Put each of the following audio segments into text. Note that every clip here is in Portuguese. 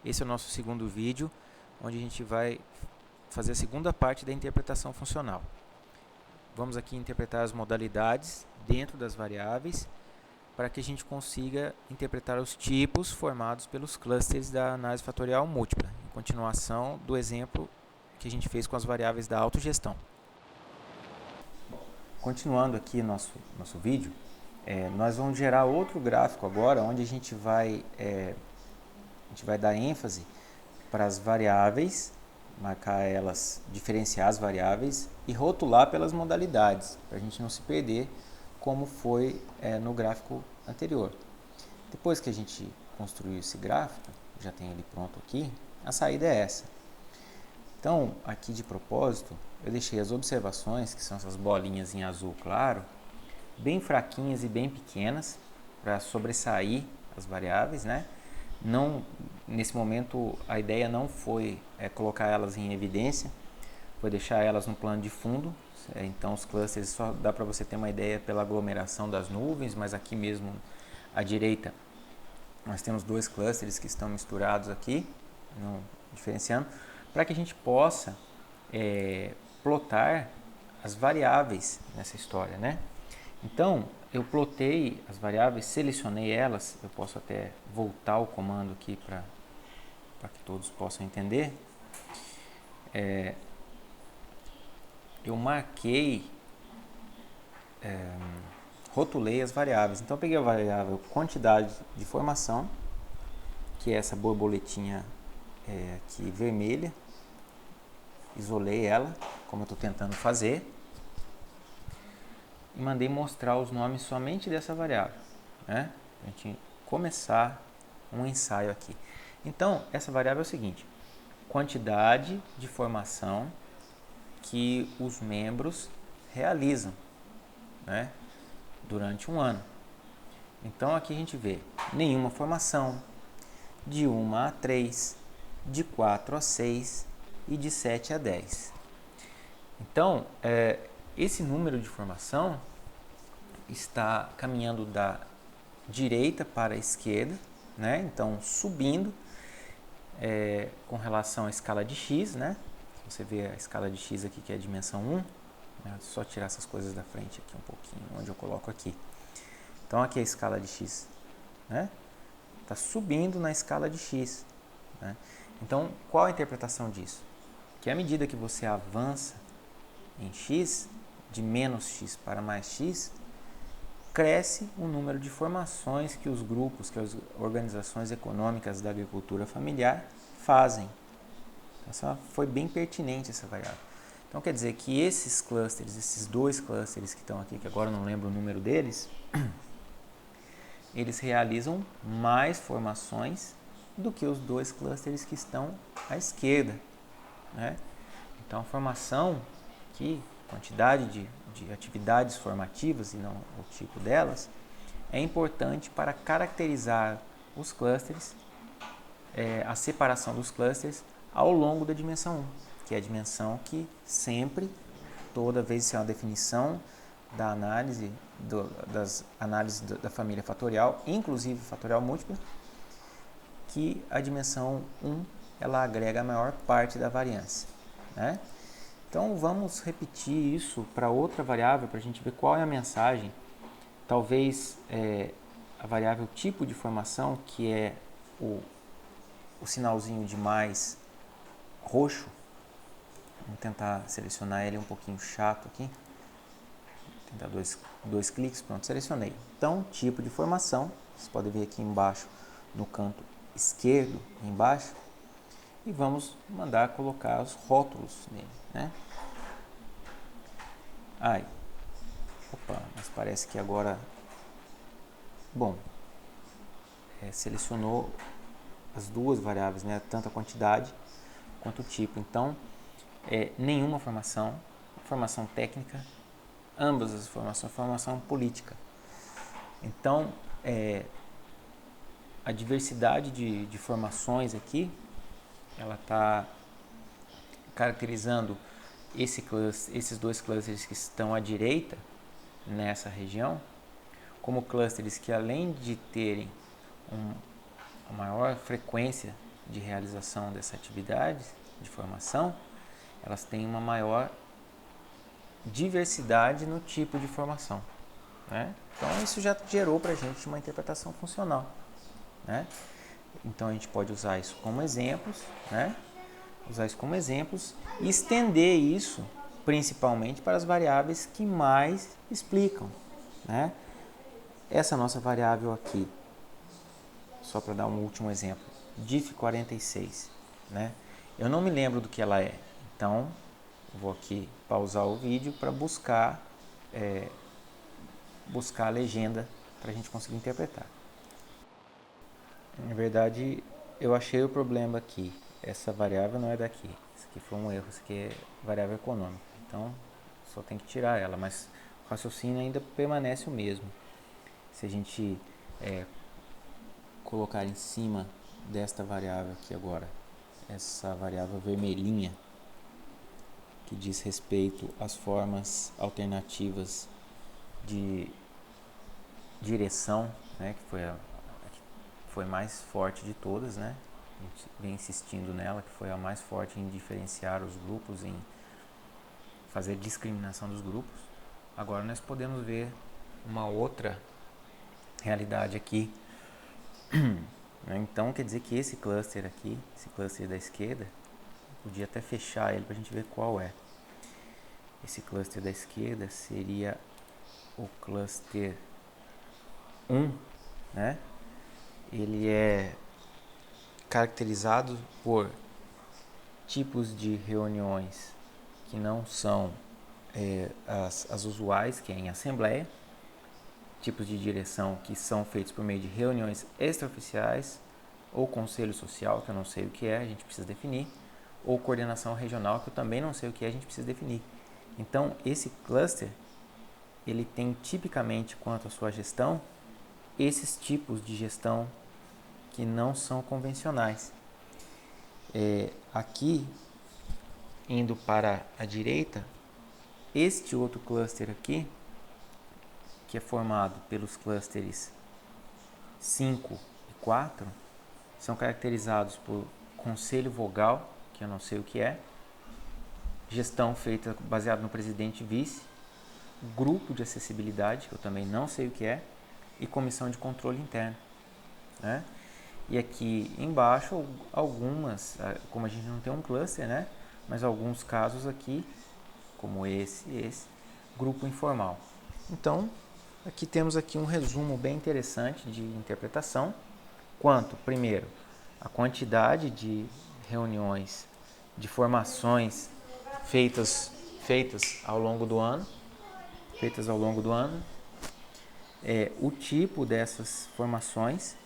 Esse é o nosso segundo vídeo, onde a gente vai fazer a segunda parte da interpretação funcional. Vamos aqui interpretar as modalidades dentro das variáveis para que a gente consiga interpretar os tipos formados pelos clusters da análise fatorial múltipla, em continuação do exemplo que a gente fez com as variáveis da autogestão. Continuando aqui nosso vídeo, nós vamos gerar outro gráfico agora, onde a gente vai dar ênfase para as variáveis, marcar elas, diferenciar as variáveis e rotular pelas modalidades, para a gente não se perder como foi no gráfico anterior. Depois que a gente construiu esse gráfico, já tem ele pronto aqui, a saída é essa. Então, aqui de propósito, eu deixei as observações, que são essas bolinhas em azul claro, bem fraquinhas e bem pequenas, para sobressair as variáveis, né? Não, nesse momento, a ideia não foi colocar elas em evidência, foi deixar elas no plano de fundo. Então, os clusters só dá para você ter uma ideia pela aglomeração das nuvens, mas aqui mesmo à direita nós temos dois clusters que estão misturados aqui, diferenciando, para que a gente possa plotar as variáveis nessa história, né? Então, eu plotei as variáveis, selecionei elas, eu posso até voltar o comando aqui para que todos possam entender. Eu marquei, rotulei as variáveis. Então, eu peguei a variável quantidade de formação, que é essa borboletinha aqui vermelha, isolei ela, como eu estou tentando fazer, e mandei mostrar os nomes somente dessa variável, né? Para a gente começar um ensaio aqui. Então, essa variável é o seguinte: quantidade de formação que os membros realizam, né, durante um ano. Então, aqui a gente vê nenhuma formação, de 1 a 3, de 4 a 6 e de 7 a 10. Então, esse número de formação está caminhando da direita para a esquerda, né? Então, subindo com relação à escala de x, né? Você vê a escala de x aqui, que é a dimensão 1. Né? Só tirar essas coisas da frente aqui um pouquinho, onde eu coloco aqui. Então, aqui é a escala de x, né? Está subindo na escala de x, né? Então, qual a interpretação disso? Que à medida que você avança em x, de menos x para mais x, cresce o número de formações que os grupos, que as organizações econômicas da agricultura familiar fazem. Então, foi bem pertinente essa variável. Então, quer dizer que esses clusters, esses dois clusters que estão aqui, que agora eu não lembro o número deles, eles realizam mais formações do que os dois clusters que estão à esquerda, né? Então, a formação aqui, quantidade de atividades formativas e não o tipo delas, é importante para caracterizar os clusters, a separação dos clusters ao longo da dimensão 1, que é a dimensão que sempre, toda vez que é uma definição da análise, das análises da família fatorial, inclusive fatorial múltipla, que a dimensão 1 ela agrega a maior parte da variância, né? Então, vamos repetir isso para outra variável, para a gente ver qual é a mensagem. Talvez a variável tipo de formação, que é o sinalzinho de mais roxo. Vamos tentar selecionar ele um pouquinho chato aqui. Vou tentar dois cliques, pronto, selecionei. Então, tipo de formação, vocês podem ver aqui embaixo, no canto esquerdo, embaixo. E vamos mandar colocar os rótulos nele, né? Opa, mas parece que agora, bom, selecionou as duas variáveis, né? Tanto a quantidade quanto o tipo. Então, nenhuma formação, formação técnica, ambas as formações, formação política. Então, a diversidade de formações aqui, ela está caracterizando esses dois clusters que estão à direita nessa região como clusters que, além de terem uma maior frequência de realização dessa atividade de formação, elas têm uma maior diversidade no tipo de formação, né? Então isso já gerou para a gente uma interpretação funcional, né? Então a gente pode usar isso como exemplos, né? Usar isso como exemplos e estender isso principalmente para as variáveis que mais explicam, né? Essa nossa variável aqui, só para dar um último exemplo, diff46, né? Eu não me lembro do que ela é, então vou aqui pausar o vídeo para buscar a legenda para a gente conseguir interpretar. Na verdade, eu achei o problema aqui. Essa variável não é daqui. Isso aqui foi um erro, isso aqui é variável econômica. Então, só tem que tirar ela, mas o raciocínio ainda permanece o mesmo. Se a gente colocar em cima desta variável aqui agora, essa variável vermelhinha, que diz respeito às formas alternativas de direção, né, que foi mais forte de todas, né? A gente vem insistindo nela, que foi a mais forte em diferenciar os grupos, em fazer discriminação dos grupos. Agora nós podemos ver uma outra realidade aqui. Então quer dizer que esse cluster aqui, esse cluster da esquerda, podia até fechar ele para a gente ver qual é. Esse cluster da esquerda seria o cluster 1, né? Ele é caracterizado por tipos de reuniões que não são as usuais, que é em assembleia, tipos de direção que são feitos por meio de reuniões extraoficiais, ou conselho social, que eu não sei o que é, a gente precisa definir, ou coordenação regional, que eu também não sei o que é, a gente precisa definir. Então, esse cluster, ele tem tipicamente, quanto à sua gestão, esses tipos de gestão que não são convencionais. Aqui, indo para a direita, este outro cluster aqui, que é formado pelos clusters 5 e 4, são caracterizados por conselho vogal, que eu não sei o que é, gestão feita baseada no presidente e vice, grupo de acessibilidade, que eu também não sei o que é, e comissão de controle interno, né? E aqui embaixo algumas, como a gente não tem um cluster, né? Mas alguns casos aqui, como esse e esse, grupo informal. Então, aqui temos aqui um resumo bem interessante de interpretação, quanto, primeiro, a quantidade de reuniões, de formações feitas ao longo do ano, o tipo dessas formações,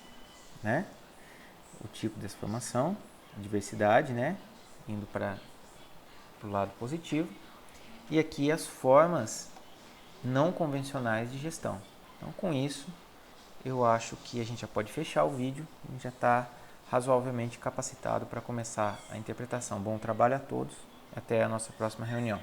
né? O tipo dessa formação, a diversidade, né? Indo para o lado positivo. E aqui as formas não convencionais de gestão. Então, com isso, eu acho que a gente já pode fechar o vídeo. A gente já está razoavelmente capacitado para começar a interpretação. Bom trabalho a todos. Até a nossa próxima reunião.